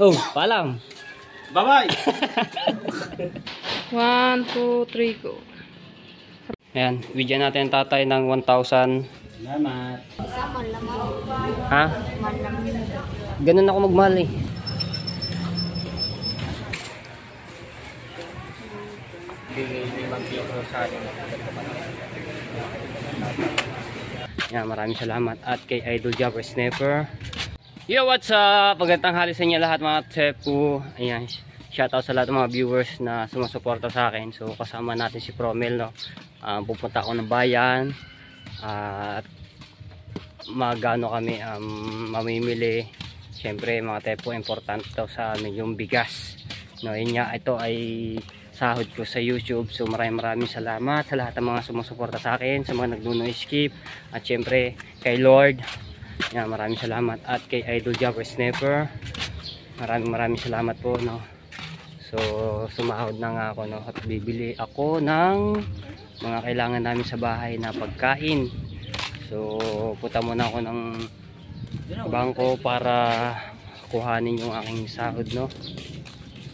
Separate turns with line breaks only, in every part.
Oh, paalam.
Bye-bye!
1, 2, 3, go.
Ayan, bigyan natin ang tatay ng 1,000.
Salamat.
Ha? Ganun ako magmahal eh. Yan, maraming salamat. At kay Idol Jabber Sniper. Yo, what's up? Magandang hali sa inyo lahat mga Tsepu. Ayan, shoutout sa lahat ng mga viewers na sumusuporta sa akin. So, kasama natin si Promel, no? Pupunta ako ng bayan. At magano kami mamimili. Siyempre, mga Tsepu, importante daw sa amin yung bigas. No, yun nga, ito ay sahod ko sa YouTube. So maraming salamat sa lahat ng mga sumusuporta sa akin, sa mga nagno-skip, at syempre kay Lord. Yan, maraming salamat. At kay Idol Jabber Sniper, maraming salamat po, no. So sumahod na nga ako, no, at bibili ako ng mga kailangan namin sa bahay na pagkain. So punta muna ako ng bangko para kuhanin yung aking sahod, no.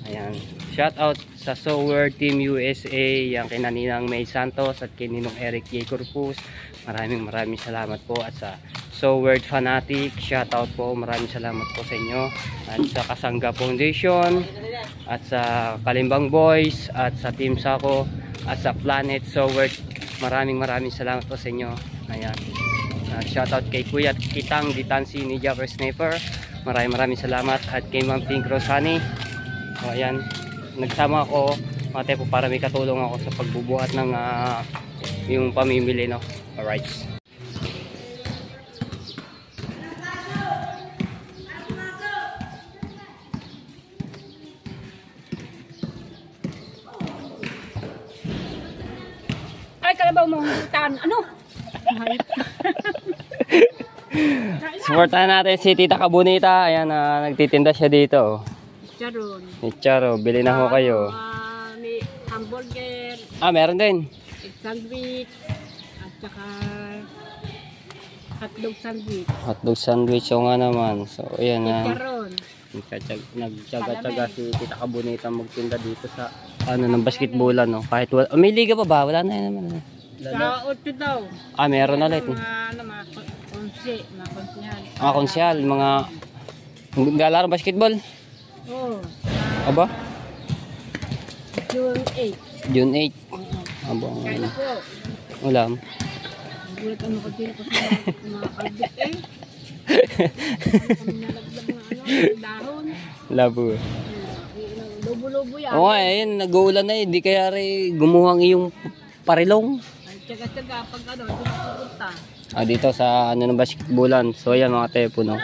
Ayan, shout out sa Sower Team USA, yang kay Naninang May Santos at kay Ninong Eric J. Corpus. Maraming salamat po. At sa Sower Fanatic, shout out po, maraming salamat po sa inyo. At sa Kasangga Foundation, at sa Kalimbang Boys, at sa Team Sako, at sa Planet Sower, maraming salamat po sa inyo. Ayan, shout out kay Kuya Kitang Ditansi ni Jabber Sniper, maraming salamat. At kay Ma'am Pink Rosani. O, ayan, nagsama ako mga Tsepu para may katulong ako sa pagbubuhat ng yung pamimili, no. Alright.
Ay, kalabaw mo tan. Ano?
Supportahan natin si Tita Kabunita. Ayan, nagtitinda siya dito.
Charon.
Charo, bili na ho kayo.
May hamburger,
Meron din.
sandwich, at saka hotdog sandwich.
Hotdog sandwich, o nga naman. So, ayan na.
Charon.
Nagtsaga-tsaga si Tita Kabunita magtinda dito sa ng basketballan, no. Kahit wala, may liga pa ba? Wala na yun naman.
Sa 8 daw.
Meron ulit.
Mga konse, mga konsyal.
Konsyal, mga naglalaro basketball.
Oo.
Aba?
June 8.
June 8. Aba,
Kaya na po.
ulam.
Nagulat ano ko din po sa mga kalbit eh. Nalaglag na dahon.
Labo.
Lobo-lobo yan.
Oo nga, ayun, nag-uulan na eh. Di kaya rin gumuhang iyong parilong.
Ay, tsaga-tsaga pag pupunta.
Dito sa ng basketballan. So ayan mga Tsepu, no.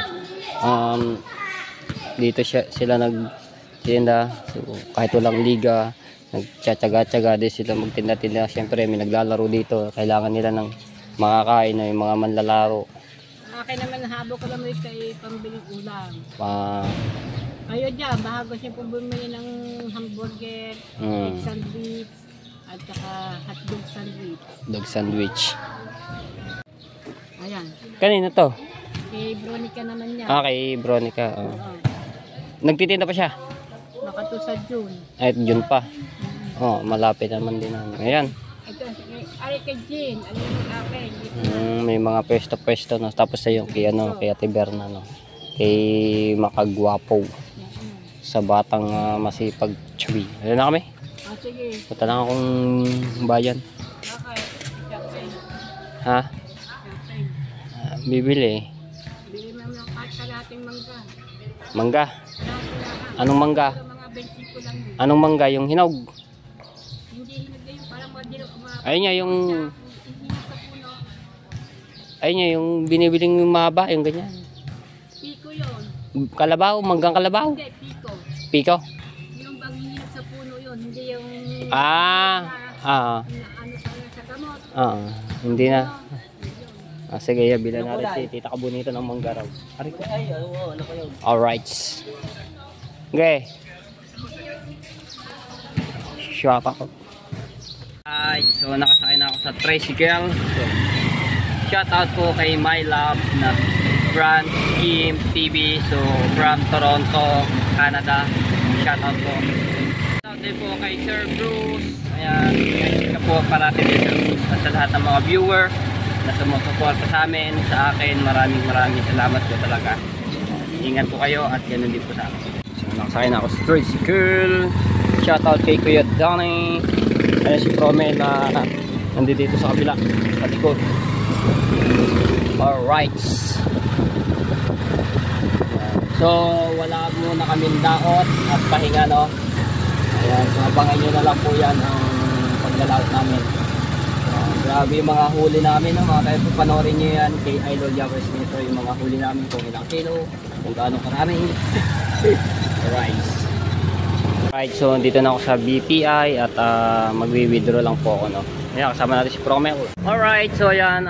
Dito sila nagtinda. So kahit walang liga, nagtsatsaga-tsaga din sila magtinda-tinda. Siyempre may naglalaro dito. Kailangan nila ng makakain na yung mga manlalaro.
Akin naman habo ko lang kay pambiling ulam.
Pa
Kayo dyan, bago siya po bumili ng hamburger, egg sandwich, at saka hotdog sandwich.
Dog sandwich.
Ayan.
Kanina to?
Kay Veronica naman niya.
Kay Veronica. Nagtitinda pa siya?
Baka to sa June.
Ay, June pa. Malapit naman din. Ayan.
Ito, ari kay Jean, ano yung akin.
May mga pwesto-pwesto, no. Tapos sa yung kay Ate Berna, no. Kay Makagwapo. Sa batang masipag chubby. Ayan na kami.
Sige.
Punta lang akong bayan.
Okay. Shopping.
Ha? Bibili.
Bili mo ng kahit kalahating mangga.
Mangga? Anong mangga?
Mga 20 ko lang.
Anong mangga? Yung hinog?
Hindi hinog yung parang madilo.
Ayun niya yung... Ayun niya yung binibiling yung mahaba, yung ganyan.
Piko yun.
Kalabaw? Manggang kalabaw?
Hindi, piko.
Piko?
Yung bang hinog sa puno yun. Hindi yung...
Ano
sa gamot.
Hindi na. Sige, bilan natin si Tita Kabunita ng mangga raw. Alright. Okay. Shop ako. So nakasakay na ako sa tricycle. So, shout out po kay My Love na brand Kim TV. So from Toronto. Canada. Shoutout po. Shoutout din po kay Sir Bruce. Ayan, siya po parati din Sir Bruce. At sa lahat ng mga viewer na sumusuporta sa amin, sa akin, maraming salamat po talaga. Ingat po kayo at ganoon din po sa akin. So, nakasakay na ako sa tricycle. Shoutout kay Kuya Donnie. Ayan si Promel na nandito dito sa kabila, sa likod. Alright. So, wala muna kaming daot at pahinga, no? Ayan, so abangan nyo na lang po yan ang paglalaot namin. Grabe yung mga huli namin, no? Mga tayo panoorin nyo yan kay Idol Jabbers nito, yung mga huli namin kung ilang kilo, kung gaano karami. Alright, so dito na ako sa BPI at magwi-withdraw lang po ako, no? Ayan, kasama natin si Promel. Alright, so ayan,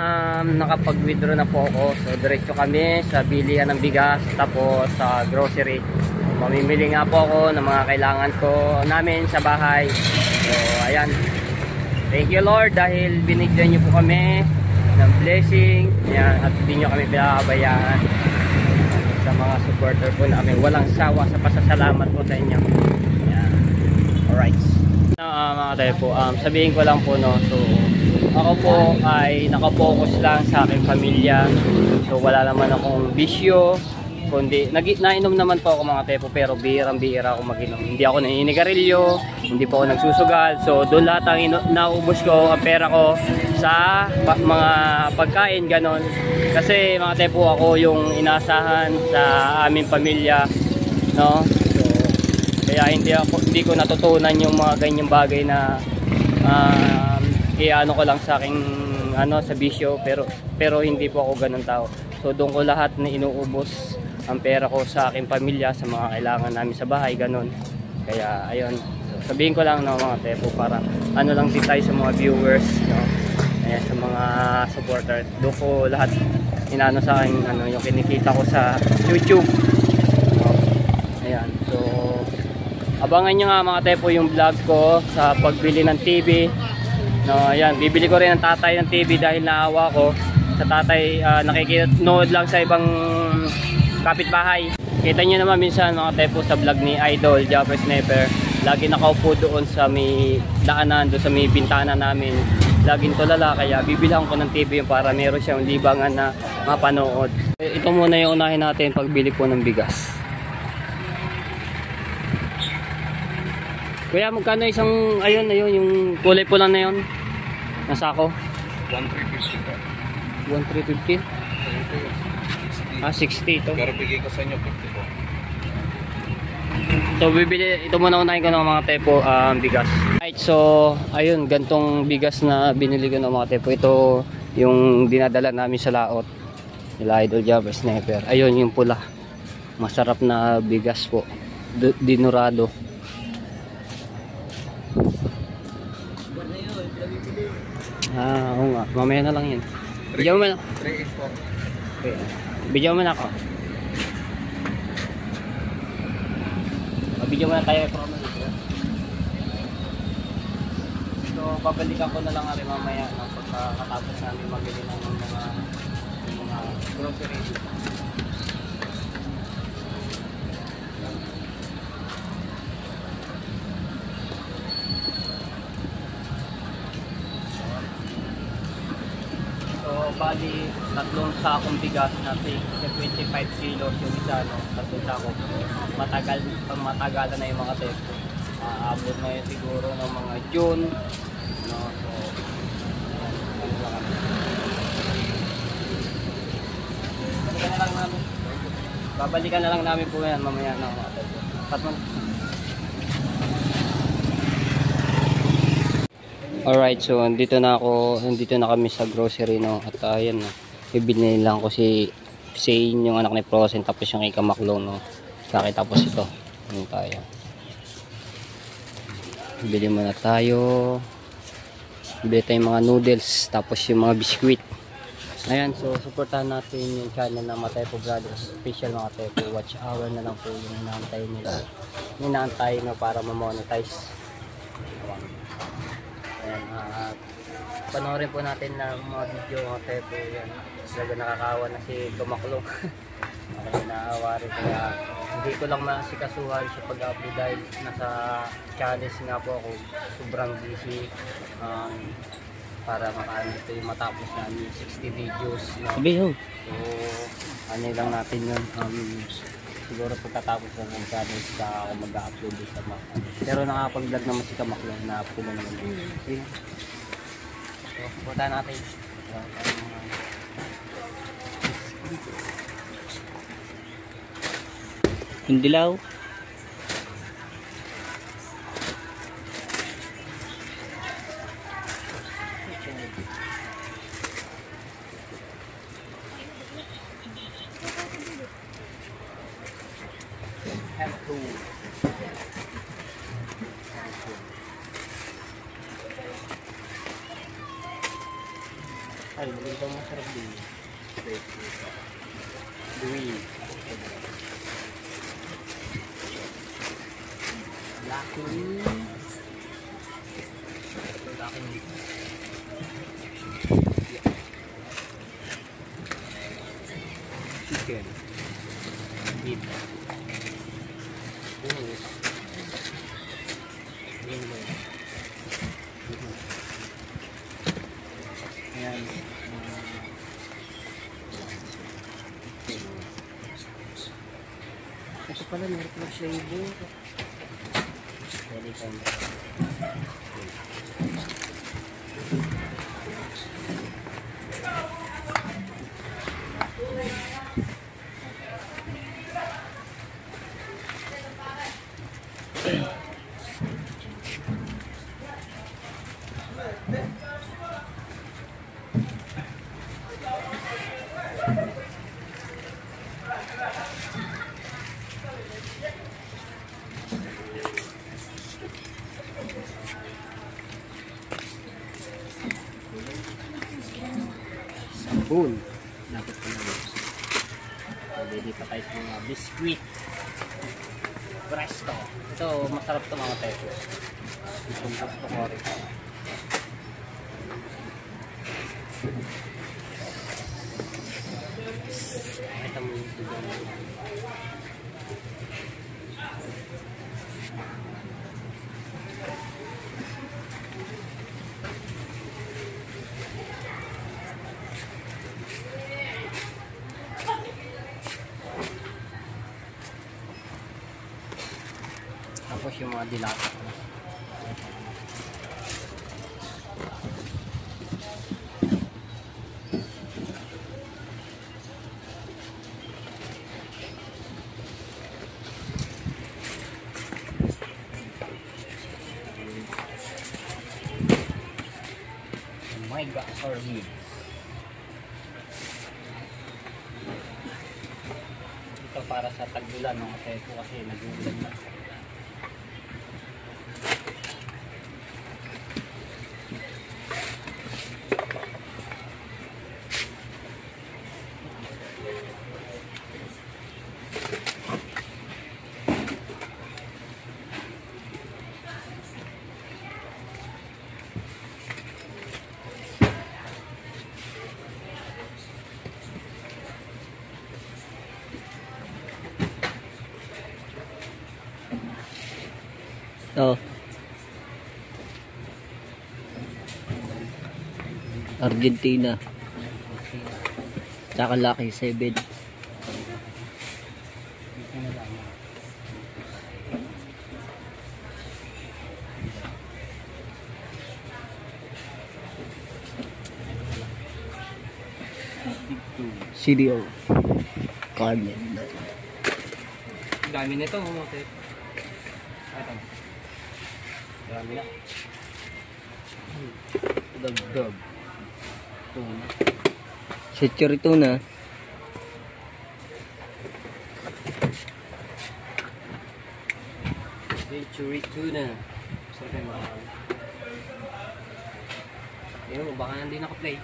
nakapag-withdraw na po ako. So diretso kami sa bilihan ng bigas, tapos sa grocery. Mamimili nga po ako ng mga kailangan ko namin sa bahay. So ayan, thank you Lord dahil binigyan niyo po kami ng blessing. Ayan, at hindi niyo kami pinakabayaan. Sa mga supporter po namin, walang sawa sa pasasalamat po sa inyo. Ayan. Alright. Mga tayo po, sabihin ko lang po, no, so ako po ay nakapokus lang sa aking pamilya. So wala naman akong bisyo, kundi nainom naman po ako mga tepo, pero bihirang-bihira ako mag-inom. Hindi ako naninigarilyo, hindi po ako nagsusugal. So doon lahat ang naubos ko ang pera ko sa mga pagkain, ganon. Kasi mga tepo, ako yung inasahan sa aming pamilya, no. Kaya hindi ko natutunan yung mga ganyang bagay na iano ko lang sa aking sa bisyo, pero hindi po ako ganun tao. So doon ko lahat na inuubos ang pera ko sa aking pamilya, sa mga kailangan namin sa bahay, ganun. Kaya ayun, so, sabihin ko lang, no, mga tepo, para lang din tayo sa mga viewers, no? Ayan, sa mga supporter. Doon ko lahat inano sa akin, yung kinikita ko sa YouTube. Ayan, so abangan nyo nga mga tepo yung vlog ko sa pagbili ng TV. No, ayan, bibili ko rin ng tatay ng TV dahil naawa ko sa tatay, nakikinood lang sa ibang kapitbahay. Kita nyo naman minsan mga tepo sa vlog ni Idol Jabbers Sniper, lagi nakaupo doon sa may daanan, doon sa may bintana namin, laging tulala. Kaya bibilhan ko ng TV yung para meron siyang libangan na mapanood. Ito muna yung unahin natin, pagbili po ng bigas. Kuya, magkano isang, ayun, yung kulay pula na yun? Nasa ako? 1,350. 1,350? 60 ito.
Pero bigay ko sa inyo 50 po.
So, ito muna unahin ko ng mga tepo, bigas. Right, so, ayun, gantong bigas na binili ko ng mga tepo. Ito, yung dinadala namin sa laot. Nila Idol Jabbers Sniper. Ayun, yung pula. Masarap na bigas po. Dinurado. Oo nga, mamaya na lang yan. Bigyan mo na. 384. Okay. Bigyan mo na ako. Bigyan mo na tayo. So, babalikan ko na lang rin mamaya pagkatapos namin magbili ng mga grocery. Bali, 3 sakong bigas na 25 kilos yung isa, no? 3 sako. Matagalan na yung mga tepo. Aabot na yun siguro ng mga June, no? So, babalikan na lang namin po yan mamaya ng mga tepo. Alright, so nandito na kami sa grocery, no. At ayan, no, bibili lang ko si Shane, yung anak ni Frozen, tapos yung kay Kamaklong, no. Tapos ito, ano tayo. Bili muna tayo. Bili tayong mga noodles, tapos yung mga biskuit. Ayan, so supportahan natin yung channel ng Matepo Brothers Official, mga Tepo. Watch hour na lang po yung inaantay nila. Inaantay na para ma-monetize. Ayan, panoorin po natin ng mga video mga tepo. Yan, talaga nakakawa na si Tumaklong. Kaya naawa rin, kaya Hindi ko lang masikasuhan sa pag-upload dahil nasa challenge nga po ako. Sobrang busy. Para makaano ito yung matapos namin 60 videos. No? So, ano lang natin yun. Siguro pagkatapos ng challenge ka ako mag-upload sa Mac. Pero nakapag-vlog naman si Kamaklo na po naman. So, punta natin.
Hindi law.
Ay, ito masarap din. Green. Lucky. Chicken. Meat. Ayan. Ito pala, meron pala flavor. Pwede kang sabon. Dapat ko na. Pwede pa tayo sa mga biscuit. Presto. Ito, masarap ito mga tepo. Itong gusto ko rin. Ito mo yung tugon. Tapos yung mga dilata. My God, sorry. Ito para sa tag-ulan ng tepo kasi nag-ulan na.
Oh. Argentina. Tsaka Lucky 7. CDO. Carmen.
Dami nito, mga tep. Ito. Dami na. Dagdag. Tuna.
Century tuna.
Century tuna. Saan kayo mahal? Ayun, baka hindi naka-play.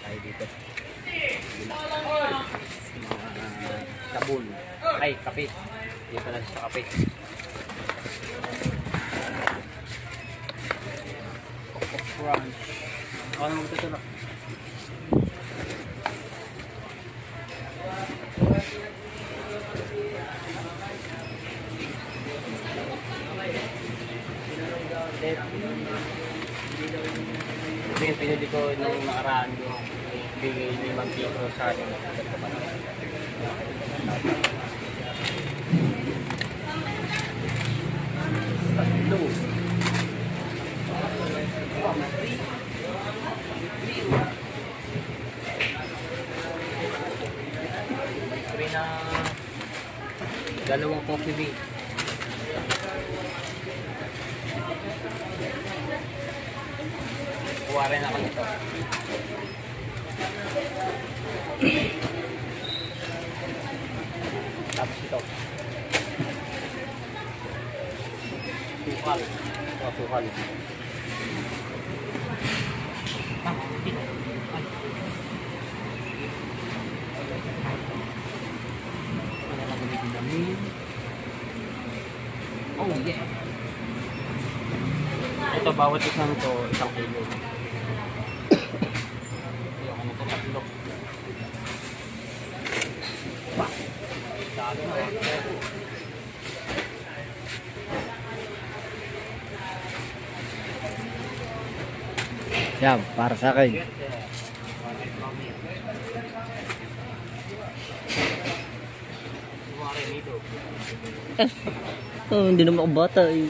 tayo dito. Mga sabon. Ay, kape. Dito na sa kape. Crunch. Ako na magtutulog. Ito yung pinili ko nung nakaraan yung bigay ni Mang Pietro sa atin. Tatlo. Free na dalawang coffee bean. Kuha rin ako nito. Tapos ito. Tukal. Ito, tukal. Oh, yeah. Ito, bawat isang to, isang kilo. Ayoko na ito, tatlo. Bah! Dami na.
Yan, para sa akin. Oh, hindi naman ako bata eh.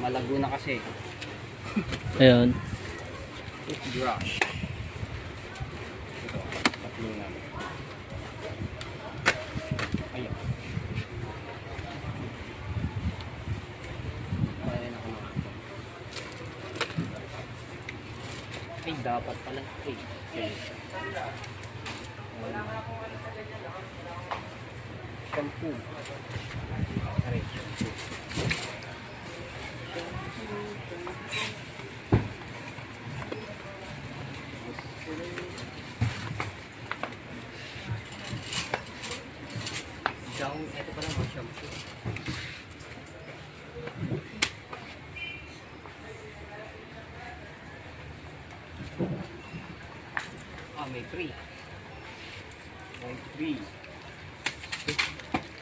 Malago na kasi.
Ayun.
Toothbrush. Ito, tatlo nga. Ayun. Ayan ako na. Ay, dapat pala. Ay, okay. Shampoo. Aray, shampoo. Ito pala mga shampoo. Ah, may 3. May 3.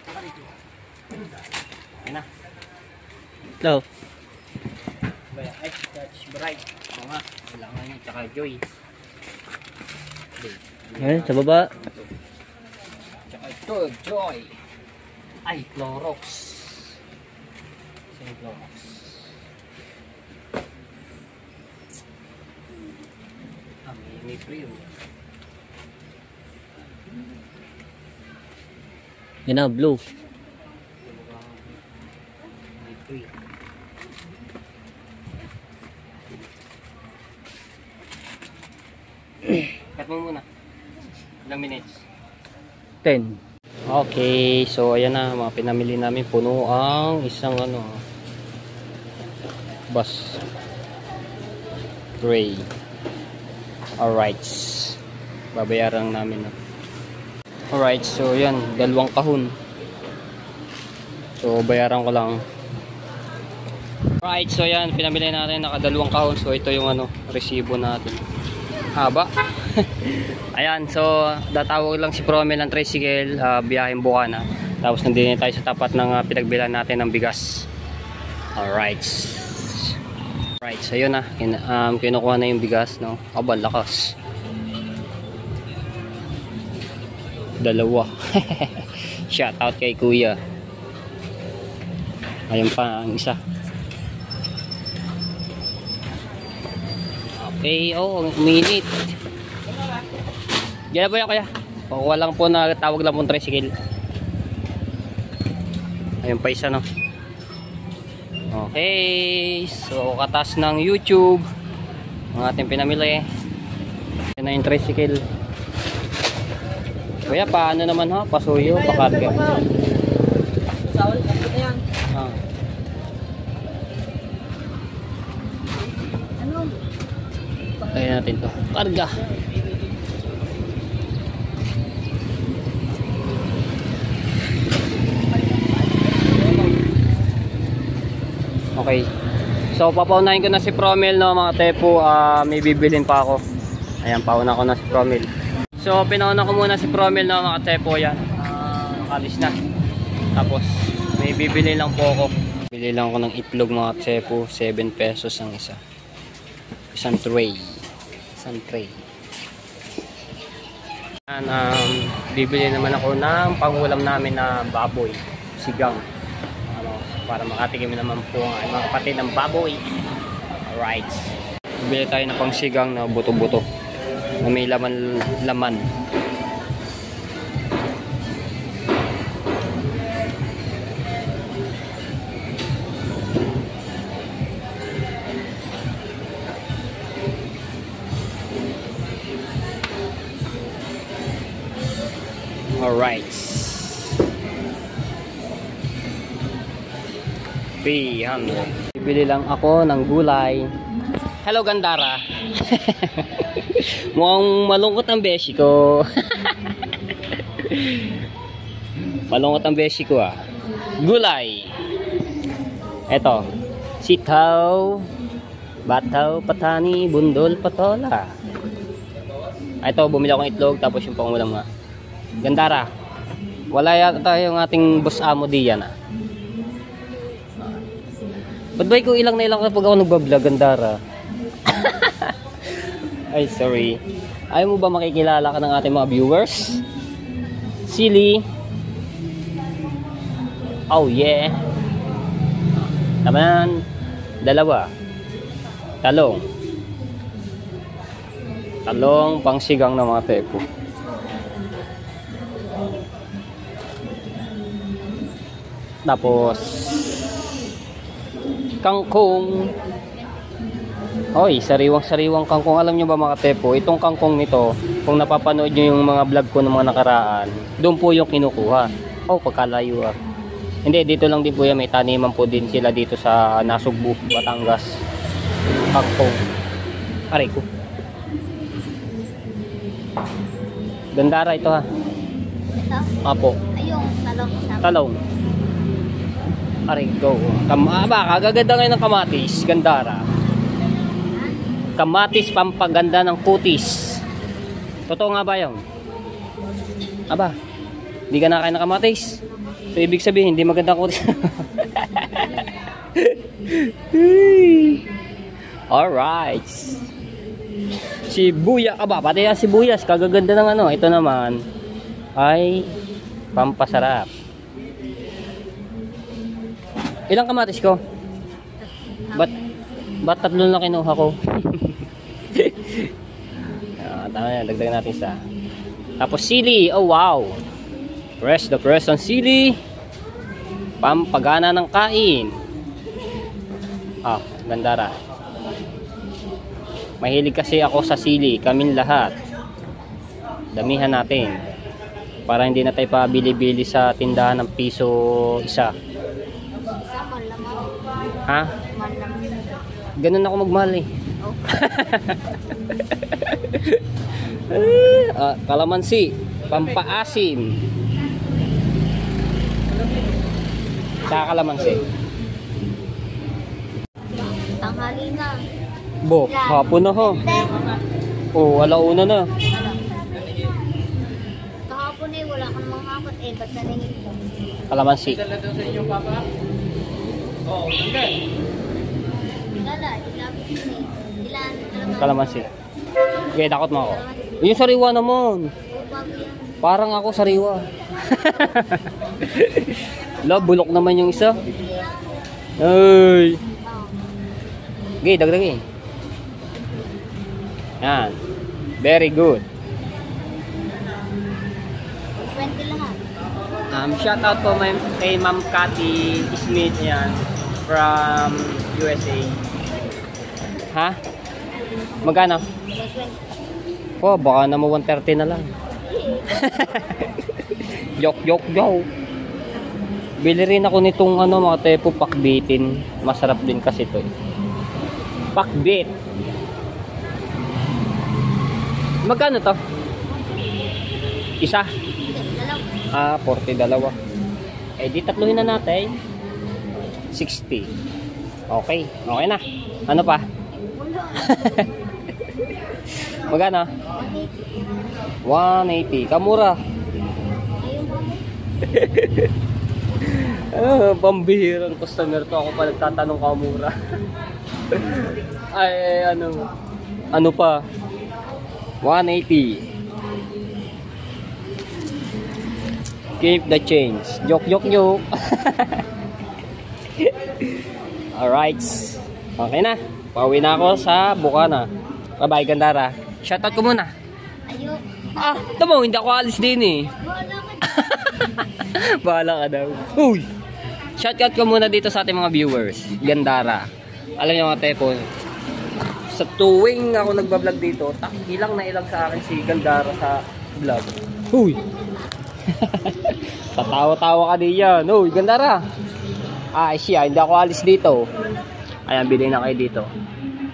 Saka dito. Ayan na.
Hello.
Ay, touch bright. Oo nga. Kailangan niya. Tsaka joy.
Ayun, sa baba.
Tsaka ito, joy. Ay, Clorox. Sino Clorox? Ah, may free yun.
Yan na, blue.
May free. Cut mo muna. Ilang minutes?
10.
Okay, so ayan na mga pinamili namin, puno ang isang bus tray. Alright, babayaran namin na. Alright, so yan, 2 kahon. So bayaran ko lang. Alright, so yan, pinamili natin, naka 2 kahon. So ito yung resibo natin. Haba. Ayan, so datawag lang si Promel ng tricycle, biyaheng Bukana. Tapos nandito tayo sa tapat ng pinagbilan natin ng bigas. Alright. Right, so yun na. Kinukuha na yung bigas, no? Aba, lakas. Dalawa. Shout out kay kuya. Ayun pa ang isa. Okay, oh, uminit. Diyan na po yan, kuya. Pakuha lang po na tawag lang po ng tricycle. Ayun pa isa, no? Okay, so katas ng YouTube ang ating pinamili. Yan na yung tricycle. Kuya, paano naman ha? Pasuyo, pakarga. Ah. Kaya natin to. Karga. Okay. So papaunahin ko na si Promel, no mga tepo. May bibilin pa ako. Ayan, pauna ko na si Promel. So pinauna ko muna si Promel, no mga tepo. Yan. Nakalis na. Tapos may bibili lang po ako. Bili lang ako ng itlog mga tepo. 7 pesos ang isa. Isang tray. Isang tray. And, bibili naman ako ng pangulam namin na baboy. Sigang. Para makatikim naman po ang mga kapatid ng baboy. Alright. Bili tayo ng pangsigang na buto-buto na may laman. Alright. Bibili lang ako ng gulay. Hello, Gandara. Mukhang malungkot ang beshi ko. Malungkot ang beshi ko ah. Gulay. Eto. Sitaw, bataw, patani, bundol, patola. Ito, bumili ako ng itlog tapos yung pangulam nga. Gandara. Wala yata yung ating boss amo diyan ah. Ba't ba kung ilang na ilang kapag ako nagbablog, Gandara? Ay, sorry. Ayaw mo ba makikilala ka ng ating mga viewers? Silly. Oh, yeah. Naman. Dalawa. Talong. Talong, pangsigang ng mga tepo. Tapos kangkong. Hoy, sariwang kangkong. Alam nyo ba mga tepo, itong kangkong nito, kung napapanood nyo yung mga vlog ko ng mga nakaraan, doon po yung kinukuha. Oh, pagkalayo ah. Hindi, dito lang din po yan. May taniman po din sila dito sa Nasugbu, Batangas. Kangkong. Aray ko. Gandara ito ha.
Ito?
Apo.
Ayong talong.
Talong. Aray, go. Kagaganda ngayon ng kamatis, Gandara. Kamatis, pampaganda ng kutis. Totoo nga ba yun? Aba, hindi ka nakain ng kamatis. So, ibig sabihin, hindi maganda kutis. Alright. Sibuyas. Aba, pati yung sibuyas. Kagaganda ng ano. Ito naman ay pampasarap. Ilang kamatis ko? Ba't tatlo na kinuha ko? Tama yan, dagdagan natin isa. Tapos sili, oh wow. Press on sili. Pampagana ng kain. Gandara. Mahilig kasi ako sa sili, kaming lahat. Damihan natin. Para hindi na tayo pabili-bili sa tindahan ng piso isa. Ha? Ganun ako magmahal eh. Kalamansi, pampaasim. Sa kalamansi.
Tanghali na.
Bo, hapon na ho. Oh, alauna na.
Kahapon eh, wala kang mga hapon eh. Ba't naningin ko?
Kalamansi.
Galay.
Kalamansi. Okay, dakot mo ako. Yung sariwa naman. Parang ako sariwa. Lo, bulok naman yung isa. Ay. Okay, dagdagin. Yan. Very good.
20 lahat.
Shout out po kay Ma'am Cathy Smith yan from USA. Ha? Magkano? Oh, baka na mo 130 na lang. Joke. Bili rin ako nitong ano mga tepo pakbitin. Masarap din kasi ito. Pakbit. Magkano to? Isa? 40 dalawa. Eh di tatluhin na natin. 60. Okay na. Ano pa? Magkano? 180. Kamura. Pambihirang customer to. Ako pa nagtatanong kamura. Ay, ano pa? 180. Keep the change. Joke. Alright. Okay na. Pauwi na ako sa Bukana. Bye-bye, Gandara. Shoutout ko muna.
Ayok.
Tamo, hindi ako alis din eh. Bahala ka daw. Uy! Shoutout ko muna dito sa ating mga viewers. Gandara. Alam niyo mga tepo, sa tuwing ako nagbablog dito, ilang na ilang sa akin si Gandara sa vlog. Uy! Tatawa-tawa ka diyan. Uy, Gandara. Siya, hindi ako alis dito. Ayan, bilhin na kayo dito.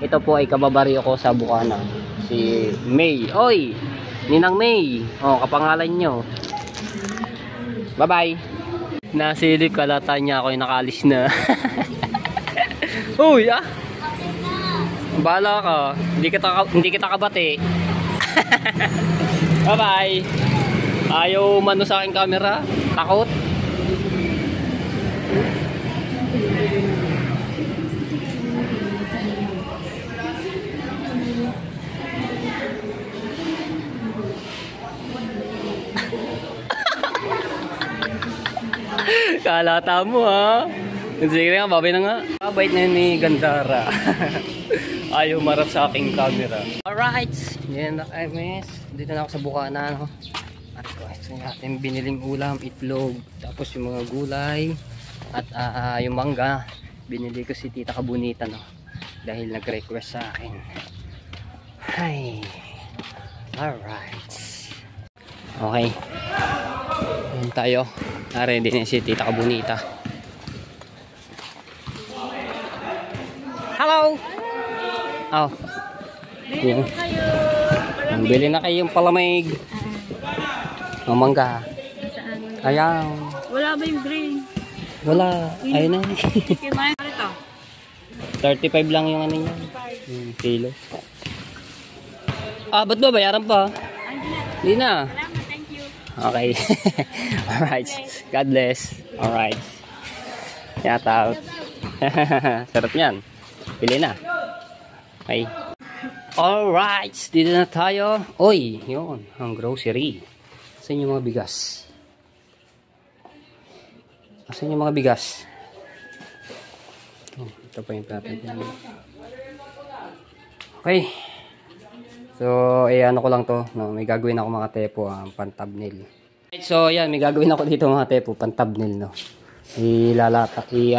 Ito po ay kababaryo ko sa Bukana. Si May. Oy! Ninang May. Kapangalan nyo. Bye-bye. Nasilip kalata niya ako yung nakaalis na. Uy, bahala ka. Hindi kita kabati. Bye-bye. Ayaw mano sa aking camera. Takot. Kalata mo ha. Sige nga, babay na nga. Babait na ni Gandara. Ayaw marap sa aking camera. Alright. Yan na kami. Dito na ako sa Bukana. No? At ito yung ating biniling ulam, itlog. Tapos yung mga gulay. At yung mangga. Binili ko si Tita Kabunita. No? Dahil nag-request sa akin. Hi. Alright. Okay. Yan tayo. Ready na si Tita Kabunita. Hello! Oh. Bili kayo. Bili na kayong palamig. Mangga. Ayan.
Wala ba yung green?
Wala. Ayun na.
Ito.
35 lang yung ano niya. Kilo. Ba't ba? Bayaran pa. Hindi na.
Salamat, thank you.
Okay. Alright. God bless. Alright. Shout out. Sarap yan. Pili na. Okay. Alright. Dito na tayo. Oy, yun. Ang grocery. Asan yung mga bigas? Asan yung mga bigas? Ito pa yung plato. Okay. So, ano ko lang to. No? May gagawin ako mga tepo. Pan-thumbnail. So, yan. May gagawin ako dito mga tepo. Pan-thumbnail. No?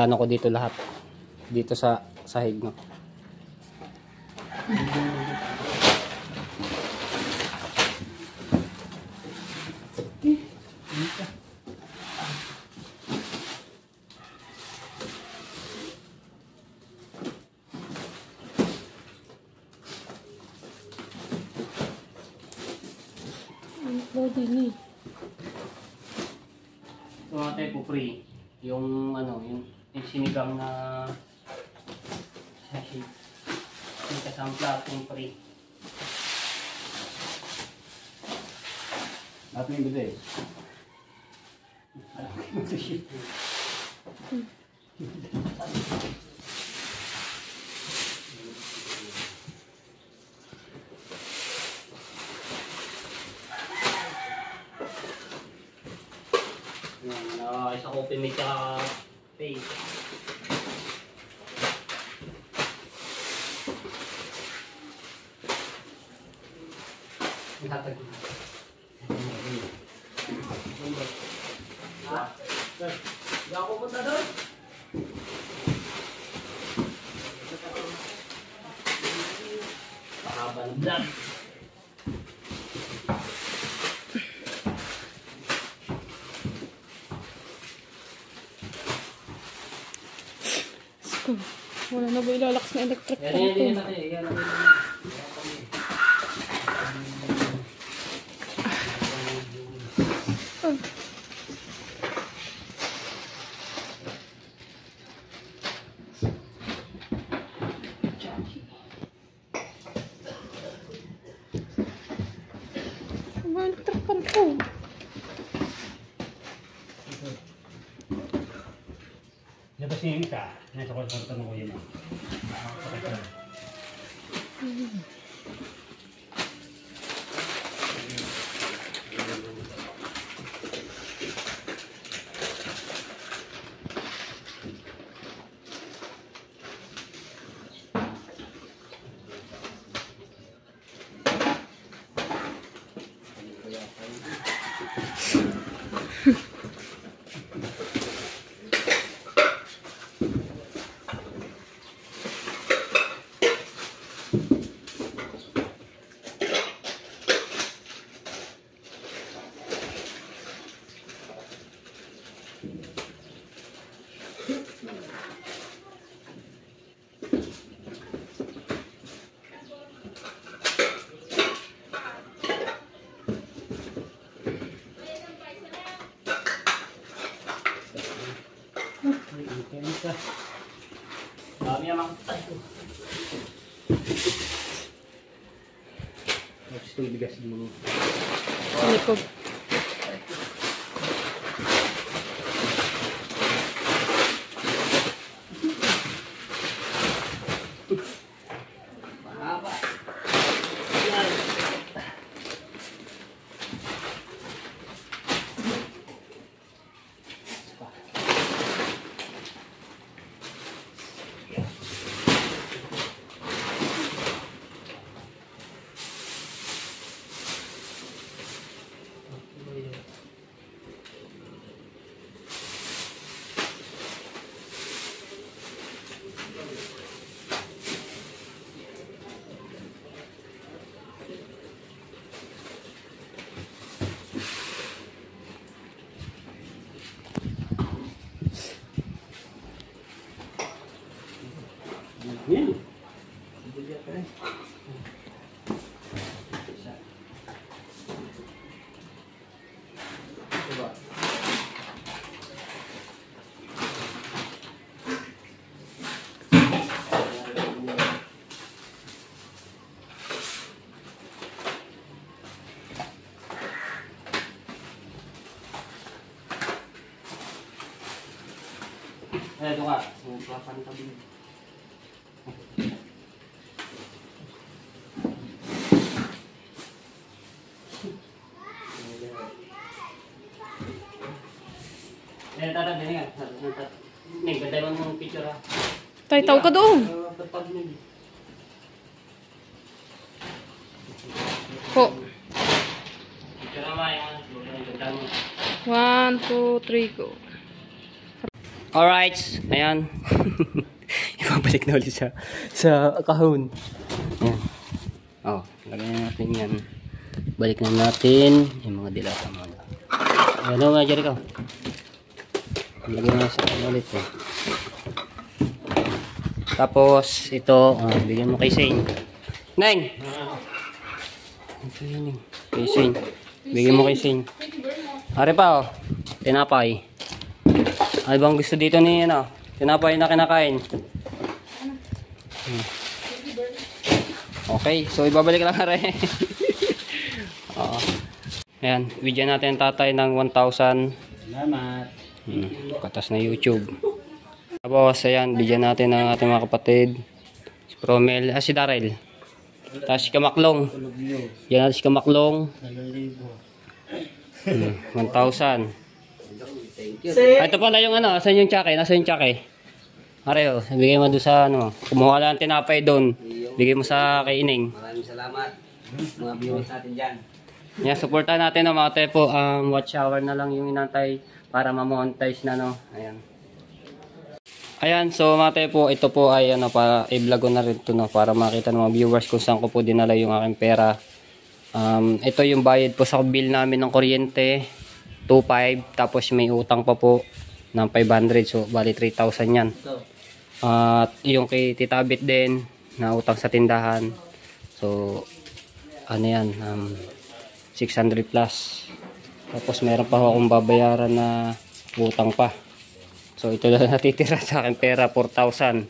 Ano ko dito lahat. Dito sa sahig. No? So, ate po free. Yung sinigang na sachet. Yung kasang platong free. Lahat may bide. sa open mic tsaka face. Ihatag. Hindi ako punta doon. Mahaba ng vlog.
Wala na ba ilalakas na electric fan ko?
Yan.
Ang electric fan ko.
Labas niya yung isa. Nasa kwarto mo ko yun. Dami naman. Tapos ito ibigas dito.
Sa likod.
Mahaba. Yan. Ito nga, papantabi. Tata, dali nga. Ning, ganda naman mong picture ha.
Tayo ka doon. Po.
Picture naman yung ganda mo.
1, 2, 3, go.
Alright, ayan. Ibabalik na ulit sa kahon. Ayan. Oh, lagyan na natin yan. Balik na natin yung mga dilata mo. Ayan o, mga Jericho. Lagyan na sa kahon ulit eh. Tapos, ito, bigyan mo kay Shane. Neng! Ito yun eh. Kay Shane. Bigyan mo kay Shane. Are pa oh. Tinapay. Ano bang gusto dito ni ano? Tinapay na kinakain. Okay, so ibabalik lang rin. Oo. Ayan, bigyan natin tatay ng 1,000.
Salamat.
Katas na YouTube. Tapos, ayan, bigyan natin ng ating mga kapatid. Si Promel, si Darrell. Tapos si Kamaklong. Bigyan natin si Kamaklong. 1,000. Ito pala yung ano, asan yung tsake? Nasaan yung tsake? Mario, bigay mo doon sa ano, kumuha lang tinapay doon. Bigay mo sa kay Ining.
Maraming salamat. Mga viewers natin dyan.
Yan, supportan natin mga tepo. Watch hour na lang yung inantay para ma-monetize na, no. Ayan. Ayan, so mga tepo, ito po ay ano, para i-vlog ko na rin ito, no, para makita ng mga viewers kung saan ko po dinala yung aking pera. Ito yung bayad po sa bill namin ng kuryente, 2.5, tapos may utang pa po ng 500, so bali 3,000 yan. At yung kay Tita Bit din, na utang sa tindahan, so ano yan, 600 plus. Tapos meron pa akong babayaran na utang pa. So ito lang natitira sa akin pera, 4,000.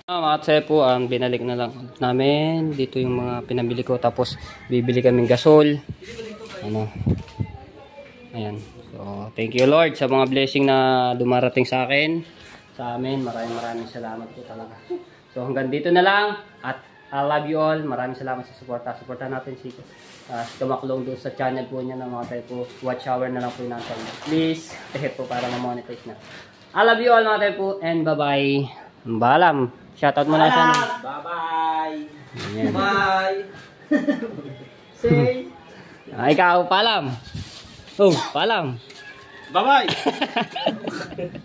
Mga tsepo, binalik na lang namin dito yung mga pinabili ko. Tapos bibili kaming gasol. Ano. Ayan. So thank you Lord sa mga blessing na dumarating sa akin, sa amin. Maraming salamat po talaga. So hanggang dito na lang. At I love you all. Maraming salamat sa suporta. Suportahan natin si Tumaklong doon sa channel po niya ng mga tepo. Watch hour na lang po yung natin. Please, po para ma-monetize na. I love you all mga tepo. And bye-bye. Balam. Shoutout mo na sa ano.
Bye-bye.
Ayan.
Bye. Say.
Ikaw, palam. Oh, palam.
Bye-bye.